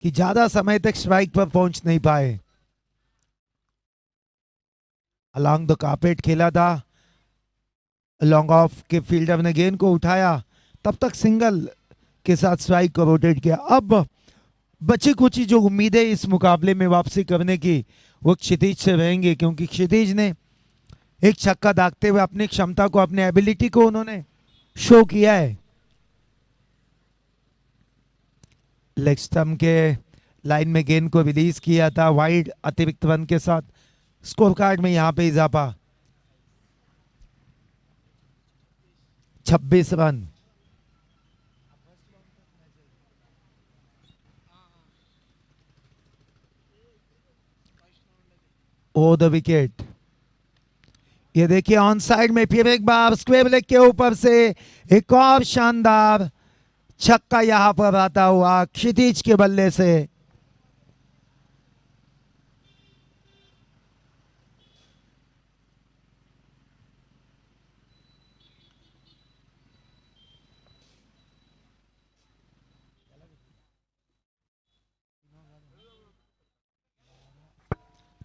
कि ज्यादा समय तक स्ट्राइक पर पहुंच नहीं पाए। अलॉन्ग द कार्पेट खेला था, लॉन्ग ऑफ के फील्डर ने गेंद को उठाया, तब तक सिंगल के साथ स्ट्राइक को रोटेट किया। अब बची कुची जो उम्मीदें इस मुकाबले में वापसी करने की, वो क्षितिज से रहेंगे, क्योंकि क्षितिज ने एक छक्का दागते हुए अपनी क्षमता को, अपने एबिलिटी को उन्होंने शो किया है। लेग स्टंप के लाइन में गेंद को रिलीज किया था, वाइड अतिरिक्त रन के साथ स्कोर कार्ड में यहां पे इजाफा, 26 रन। O the wicket. ये देखिए ऑन साइड में फिर एक बार स्क्वेयर लेग के ऊपर से एक और शानदार छक्का यहां पर आता हुआ क्षितिज के बल्ले से।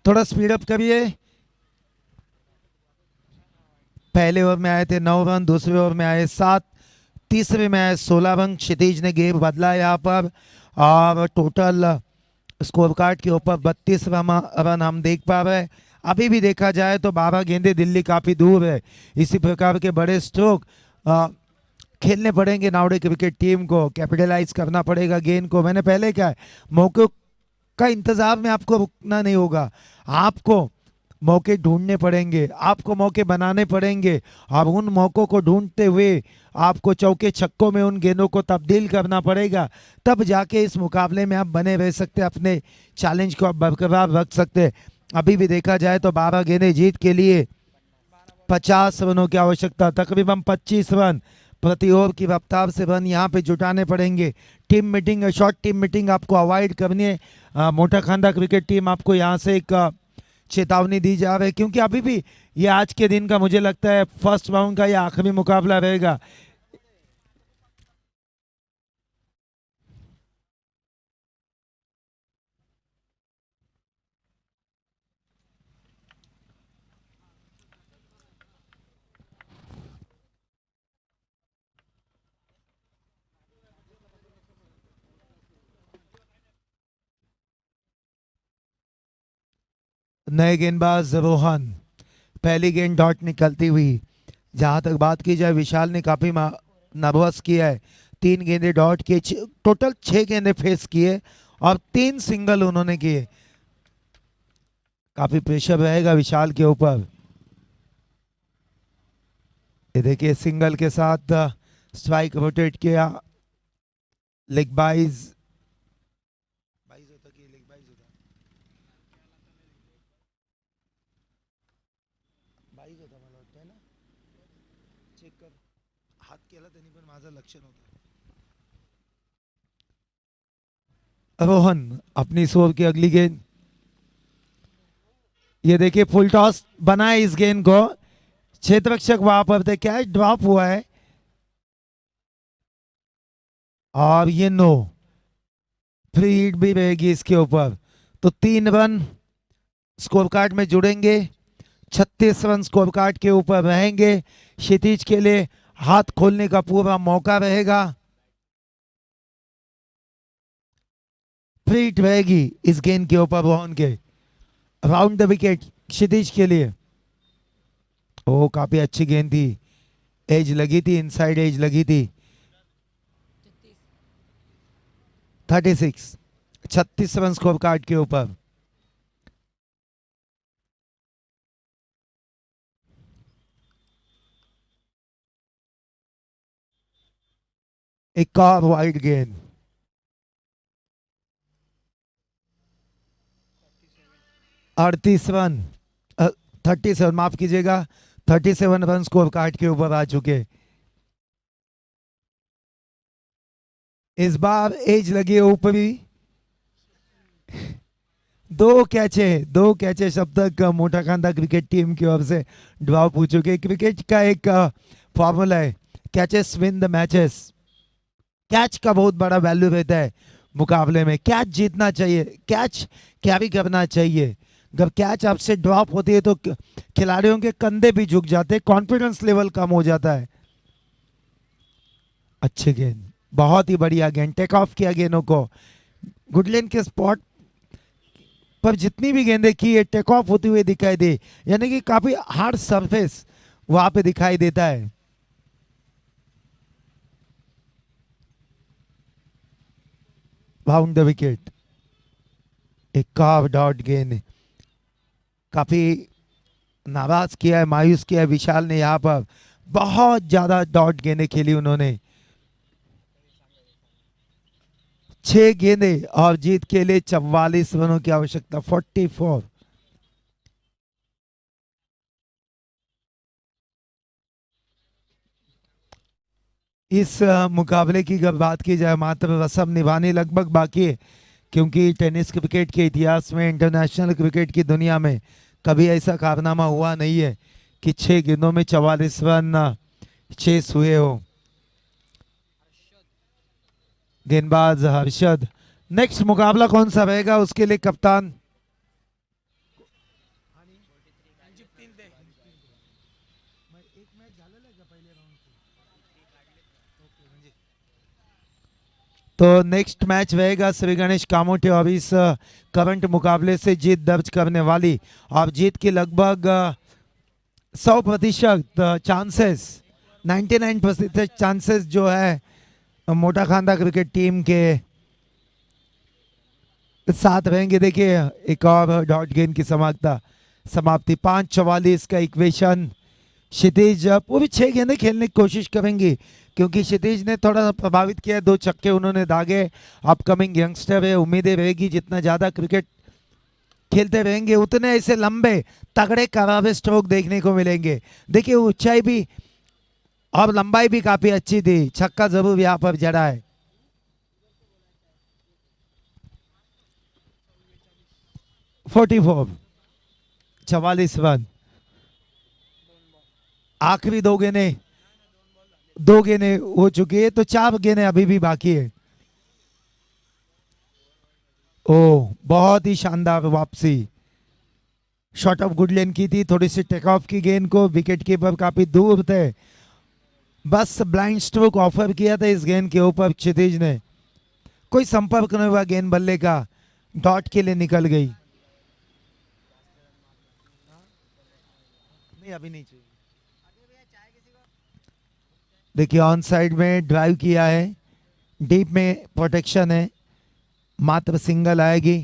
थोड़ा स्पीड अप करिए। पहले ओवर में आए थे 9 रन, दूसरे ओवर में आए 7, तीसरे में आए 16 रन। क्षितिज ने गेम बदला यहाँ पर, और टोटल स्कोर कार्ड के ऊपर 32 रन हम देख पा रहे हैं। अभी भी देखा जाए तो 12 गेंदे दिल्ली काफी दूर है। इसी प्रकार के बड़े स्ट्रोक खेलने पड़ेंगे नावड़े क्रिकेट टीम को, कैपिटलाइज करना पड़ेगा गेंद को। मैंने पहले कहा है मौके का इंतजार में आपको रुकना नहीं होगा, आपको मौके ढूंढने पड़ेंगे, आपको मौके बनाने पड़ेंगे, और उन मौकों को ढूंढते हुए आपको चौके छक्कों में उन गेंदों को तब्दील करना पड़ेगा, तब जाके इस मुकाबले में आप बने रह सकते, अपने चैलेंज को आप बरकरार रख सकते। अभी भी देखा जाए तो 12 गेंदें जीत के लिए 50 रनों की आवश्यकता, तकरीबन 25 रन प्रति ओवर की रफ्तार से रन यहाँ पे जुटाने पड़ेंगे। Team meeting, short team meeting आपको अवॉइड करनी है। मोटा खांदा क्रिकेट टीम आपको यहाँ से एक चेतावनी दी जा रही है, क्योंकि अभी भी ये आज के दिन का मुझे लगता है फर्स्ट राउंड का ये आखिरी मुकाबला रहेगा। नए गेंदबाज रोहन, पहली गेंद डॉट निकलती हुई। जहां तक बात की जाए, विशाल ने काफी नर्वस किया है। 3 गेंदे डॉट किए, टोटल 6 गेंदे फेस किए और 3 सिंगल उन्होंने किए। काफी प्रेशर रहेगा विशाल के ऊपर। ये देखिए, सिंगल के साथ स्ट्राइक रोटेट किया। लेग बाइज होता की लेग बाइज होता बाईज होता मला वाटतं ना, चेक कर, हात केला त्यांनी पण माझं लक्ष नव्हतं। रोहन अपनी सोर की अगली गेंद, ये देखिए फुल टॉस बना है इस गेंद को, क्षेत्ररक्षक वहां पर थे, कैच ड्रॉप हुआ है और ये नो, फ्री हिट भी रहेगी इसके ऊपर। तो 3 रन स्कोर कार्ड में जुड़ेंगे, 36 रन स्कोर कार्ड के ऊपर रहेंगे। क्षितिज के लिए हाथ खोलने का पूरा मौका रहेगा। फ्री हिट रहेगी इस गेंद के ऊपर रोहन के, राउंड द विकेट क्षितिज के लिए। ओ काफी अच्छी गेंद थी, एज लगी थी, इनसाइड एज लगी थी। 36 रन स्कोर कार्ड के ऊपर। एक और वाइड गेंद, 38 रन 37, माफ कीजिएगा, 37 रन स्कोर कार्ड के ऊपर आ चुके। इस बार एज लगी है ऊपरी। 2 कैचे अब तक मोटा खांदा क्रिकेट टीम की ओर से ड्रॉप हो चुके। क्रिकेट का एक फॉर्मूला है, catches win the matches. Catch का बहुत बड़ा वैल्यू रहता है मुकाबले में, कैच जीतना चाहिए, कैच कैरी करना चाहिए। जब कैच आपसे ड्रॉप होती है तो खिलाड़ियों के कंधे भी झुक जाते हैं, कॉन्फिडेंस लेवल कम हो जाता है। अच्छे गेंद, बहुत ही बढ़िया गेंद, टेक ऑफ किया गेंदों को। गुडलैंड के स्पॉट पर जितनी भी गेंदें की है टेक ऑफ होती हुई दिखाई दे, यानी कि काफी हार्ड सरफेस वहां पे दिखाई देता है। राउंड द विकेट, एक कार्व डॉट गेंद, काफी नाराज किया है, मायूस किया है विशाल ने। यहाँ पर बहुत ज्यादा डॉट गेंदें खेली उन्होंने, 6 गेंदे और जीत के लिए 44 रनों की आवश्यकता, 44। इस मुकाबले की अगर बात की जाए, मात्र रस्म निभानी लगभग बाकी है, क्योंकि टेनिस क्रिकेट के इतिहास में, इंटरनेशनल क्रिकेट की दुनिया में कभी ऐसा कारनामा हुआ नहीं है कि 6 गेंदों में 44 रन चेस हुए हो। गेंदबाज हर्षद, नेक्स्ट मुकाबला कौन सा रहेगा उसके लिए कप्तान तो नेक्स्ट मैच रहेगा श्री गणेश कामोटे और इस करंट मुकाबले से जीत दर्ज करने वाली, और जीत की लगभग 100% चांसेस, 99% चांसेस जो है मोटा खांदा क्रिकेट टीम के साथ रहेंगे। देखिए एक और डॉट गेंद की समाप्ति, 5-44 का इक्वेशन। क्षितिज पूरी 6 गेंदें खेलने की कोशिश करेंगी, क्योंकि क्षितिज ने थोड़ा सा प्रभावित किया, 2 छक्के उन्होंने दागे। अपकमिंग यंगस्टर है, उम्मीदें रहेगी जितना ज्यादा क्रिकेट खेलते रहेंगे उतने ऐसे लंबे तगड़े करारे स्ट्रोक देखने को मिलेंगे। देखिए ऊंचाई भी और लंबाई भी काफी अच्छी थी, छक्का जरूर यहाँ पर जड़ा है। (44) 44 रन। आखिरी 2 गेंदें हो चुकी है, तो 4 गेंदें अभी भी बाकी है। ओ बहुत ही शानदार वापसी, शॉट ऑफ गुडलैंड की थी, थोड़ी सी टेक ऑफ की गेंद को, विकेट कीपर काफी दूर थे, बस ब्लाइंड स्ट्रोक ऑफर किया था इस गेंद के ऊपर क्षितिज ने, कोई संपर्क नहीं हुआ गेंद बल्ले का, डॉट के लिए निकल गई। नहीं अभी नहीं चाहिए। देखिए ऑन साइड में ड्राइव किया है, डीप में प्रोटेक्शन है, मात्र सिंगल आएगी।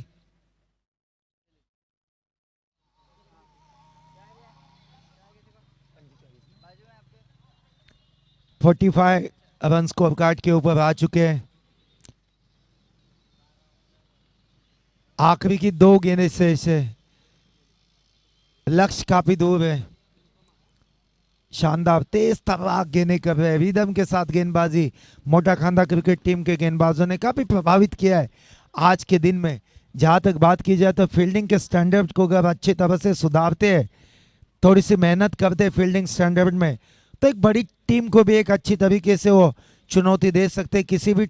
फोर्टी 45 रन स्कोर कार्ड के ऊपर आ चुके हैं। आखिरी की 2 गेंदें से लक्ष्य काफी दूर है। शानदार तेज तर्राक गेंदें कर रहे हैं, रिदम के साथ गेंदबाजी मोटा खांदा क्रिकेट टीम के गेंदबाजों ने काफी प्रभावित किया है आज के दिन में। जहां तक बात की जाए तो फील्डिंग के स्टैंडर्ड को अगर अच्छी तरह से सुधारते हैं, थोड़ी सी मेहनत करते हैं फील्डिंग स्टैंडर्ड में, तो एक बड़ी टीम को भी एक अच्छी तरीके से वो चुनौती दे सकते हैं किसी भी